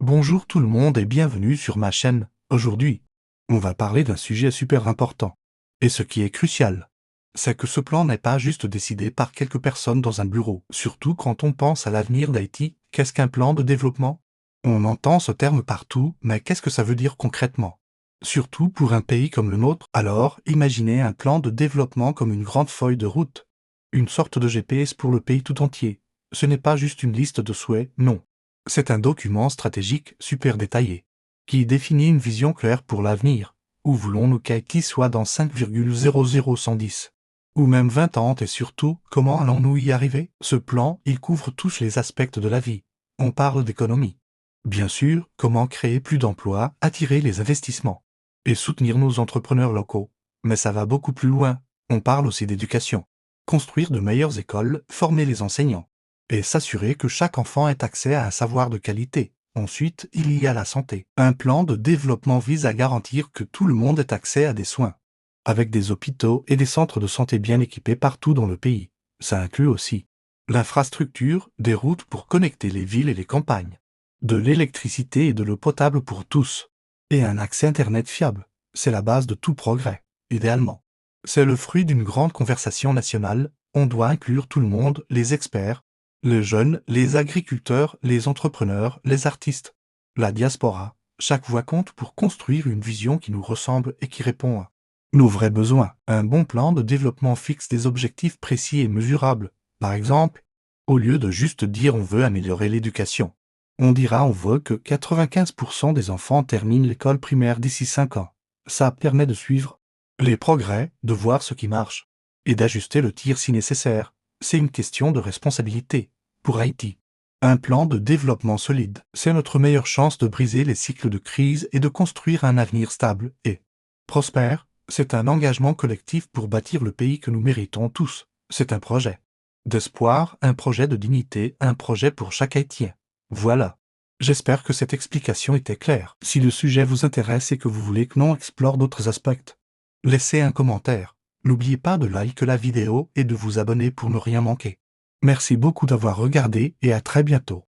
Bonjour tout le monde et bienvenue sur ma chaîne. Aujourd'hui, on va parler d'un sujet super important. Et ce qui est crucial, c'est que ce plan n'est pas juste décidé par quelques personnes dans un bureau. Surtout quand on pense à l'avenir d'Haïti, qu'est-ce qu'un plan de développement? On entend ce terme partout, mais qu'est-ce que ça veut dire concrètement? Surtout pour un pays comme le nôtre, alors imaginez un plan de développement comme une grande feuille de route. Une sorte de GPS pour le pays tout entier. Ce n'est pas juste une liste de souhaits, non. C'est un document stratégique super détaillé, qui définit une vision claire pour l'avenir. Où voulons-nous qu'Haïti soit dans 5,00110 ou même 20 ans et surtout, comment allons-nous y arriver? Ce plan, il couvre tous les aspects de la vie. On parle d'économie. Bien sûr, comment créer plus d'emplois, attirer les investissements et soutenir nos entrepreneurs locaux. Mais ça va beaucoup plus loin. On parle aussi d'éducation. Construire de meilleures écoles, former les enseignants et s'assurer que chaque enfant ait accès à un savoir de qualité. Ensuite, il y a la santé. Un plan de développement vise à garantir que tout le monde ait accès à des soins, avec des hôpitaux et des centres de santé bien équipés partout dans le pays. Ça inclut aussi l'infrastructure, des routes pour connecter les villes et les campagnes, de l'électricité et de l'eau potable pour tous, et un accès Internet fiable. C'est la base de tout progrès, idéalement. C'est le fruit d'une grande conversation nationale. On doit inclure tout le monde, les experts, les jeunes, les agriculteurs, les entrepreneurs, les artistes, la diaspora. Chaque voix compte pour construire une vision qui nous ressemble et qui répond à nos vrais besoins. Un bon plan de développement fixe des objectifs précis et mesurables. Par exemple, au lieu de juste dire on veut améliorer l'éducation, on dira on veut que 95% des enfants terminent l'école primaire d'ici 5 ans. Ça permet de suivre les progrès, de voir ce qui marche, et d'ajuster le tir si nécessaire. C'est une question de responsabilité. Pour Haïti, un plan de développement solide, c'est notre meilleure chance de briser les cycles de crise et de construire un avenir stable et prospère. C'est un engagement collectif pour bâtir le pays que nous méritons tous. C'est un projet d'espoir, un projet de dignité, un projet pour chaque Haïtien. Voilà. J'espère que cette explication était claire. Si le sujet vous intéresse et que vous voulez que l'on explore d'autres aspects, laissez un commentaire. N'oubliez pas de liker la vidéo et de vous abonner pour ne rien manquer. Merci beaucoup d'avoir regardé et à très bientôt.